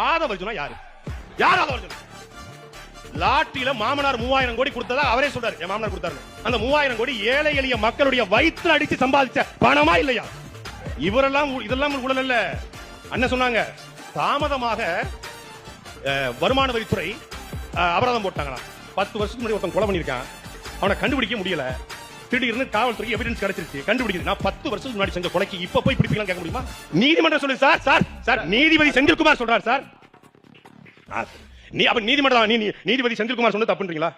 ஆதவர்ஜுனா யாரு? யார் ஆதவர்ஜுனா? லாட்டில மாமனார் 3000 கோடி கொடுத்ததா அவரே சொல்றாரு. என் மாமனார் கொடுத்தாரு. அந்த 3000 கோடி ஏழை எளிய மக்களுடைய வயிற்று அடிச்சு சம்பாதிச்ச பணமா இல்லையா? இவரெல்லாம் இதெல்லாம் ஊழல் இல்ல. அண்ணன் சொன்னாங்க தாமதமாக வருமான வரித்துறை அபராதம் போட்டாங்களா? 10 வருஷத்துக்கு முன்னாடி ஒருத்தன் கொலை பண்ணிருக்கான், அவனை கண்டுபிடிக்க முடியல. திடீர்னு காவல்துறை எவிடன்ஸ் கிடைச்சிருச்சு, கண்டுபிடிக்குது. நான் 10 வருஷத்துக்கு முன்னாடி செஞ்ச கொலைக்கு இப்ப போய் பிடிப்பீங்களான்னு கேட்க முடியுமா? நீதிமன்றம் சொல்லு சார். சார் சார் நீதிபதி செந்தில்குமார் சொல்றார் சார். நீதிபதி செந்தில்குமார் சொன்னது தப்புன்றீங்களா?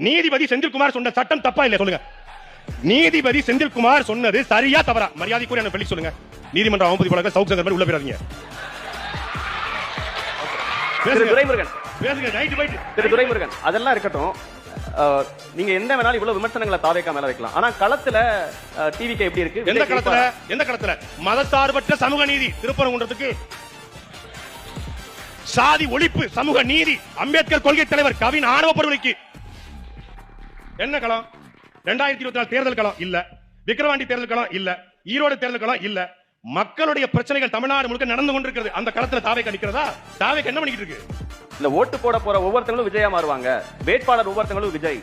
நீதிபதி செந்தில்குமார் சொன்ன சட்டம் தப்பா இல்லையா சொல்லுங்க? நீதிபதி செந்தில்குமார் சொன்னது சரியா தவறா? மரியாதைக்குரிய என்ன சொல்லி சொல்லுங்க. நீதிமன்ற அவமதிப்பு வழக்கு சவுக் சங்கர் மாதிரி உள்ள போயிடாதீங்க. துரைமுருகன் அதெல்லாம் இருக்கட்டும். நீங்க என்ன வேணாலும் இவ்வளவு விமர்சனங்களை தாவேகா மேல வைக்கலாம். ஆனா களத்துல டிவிக்கு எப்படி இருக்கு? எந்த களத்துல மதசார்பற்ற சமூக நீதி திருப்பரங்குன்றத்துக்கு சாதி ஒழிப்பு சமூக நீதி அம்பேத்கர் கொள்கை தலைவர் கவின் ஆணவ படுகொலைக்கு என்ன களம்? 2024 தேர்தல் களம் இல்ல, விக்கிரவாண்டி தேர்தல் களம் இல்ல, ஈரோடு தேர்தல் களம் இல்ல. மக்களுடைய பிரச்சனைகள் தமிழ்நாடு முழுக்க நடந்து கொண்டிருக்கிறது. அந்த களத்துல தாவேகா நிக்கிறதா? தாவேகா என்ன பண்ணிட்டு இருக்கு? இல்ல ஓட்டு போட போற ஒவ்வொருத்தங்களும் விஜயா மாறுவாங்க, வேட்பாளர் ஒவ்வொருத்தங்களும் விஜய்.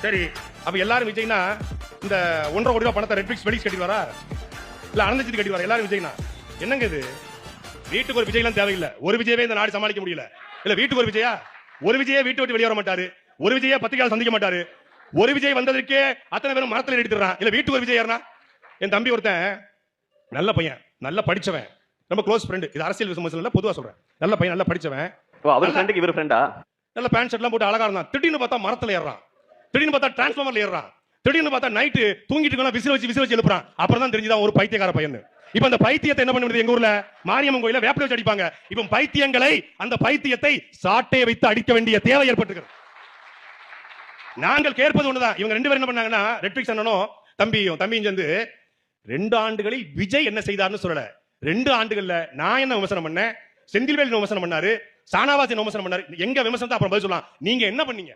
சரி, அப்ப எல்லாரும் விஜய்னா இந்த 1.5 கோடி ரூபாய் பணத்தை ரெட்ஃபிக்ஸ் வெளிஸ் கட்டிடுவாரா? இல்ல அனந்தஜித் கட்டிடுவாரா? எல்லாரும் விஜய்னா என்னங்க இது? வீட்டுக்கு ஒரு விஜய்லாம் தேவையில்லை. ஒரு விஜயவே இந்த நாடு சமாளிக்க முடியல. இல்ல வீட்டுக்கு ஒரு விஜயா? ஒரு விஜயை வீட்டு விட்டு வெளியே வர மாட்டாரு. ஒரு விஜயை பத்திரிகையாளர் சந்திக்க மாட்டாரு. ஒரு விஜய் வந்ததற்கே அத்தனை பேரும் மரத்தில் எடுத்துறான். இல்ல வீட்டுக்கு ஒரு விஜய் யாருனா? என் தம்பி ஒருத்தன் நல்ல பையன், நல்லா படிச்சவன், ரொம்ப க்ளோஸ் ஃப்ரெண்ட். இது அரசியல் விமர்சனம் இல்ல, பொதுவா சொல்றேன். நல்ல பையன், நல்லா படிச்சவன். அவர் ஃப்ரெண்டுக்கு இவர் ஃப்ரெண்டா? நல்ல பேண்ட் ஷர்ட்லாம் போட்டு அழகா இருந்தான். திடீர்னு பார்த்தா மரத்துல ஏறான். திடீர்னு பார்த்தா டிரான்ஸ்ஃபார்மர்ல ஏறான். திடீர்னு பார்த்தா நைட்டு தூங்கிட்டு இருக்கா விசில் வச்சு எழுப்புறான். அப்புறம் தான் தெரிஞ்சுதான் ஒரு பைத்தியக்கார பையன். இப்ப அந்த பைத்தியத்தை என்ன பண்ணுது? எங்க ஊர்ல மாரியம்மன் கோயில வேப்பிலை வச்சு அடிப்பாங்க. இப்ப பைத்தியங்களை அந்த பைத்தியத்தை சாட்டையை வைத்து அடிக்க வேண்டிய தேவை ஏற்பட்டிருக்கிறது. நாங்கள் கேட்பது ஒண்ணுதான். இவங்க 2 பேரும் என்ன பண்ணாங்கன்னா, ரெட்ஃபிக்ஸ் அண்ணனும் தம்பியும் சேர்ந்து 2 ஆண்டுகளில் விஜய் என்ன செய்தார்னு சொல்லல. 2 ஆண்டுகள்ல நான் என்ன விமர்சனம் பண்ணேன், செந்தில்வேல் விமர்சனம் பண்ணாரு, சானாவாஸ் விமர்சனம் பண்ணாரு. எங்க விமர்சனத்தை அப்புறம் பதில் சொல்லலாம். நீங்க என்ன பண்ணீங்க?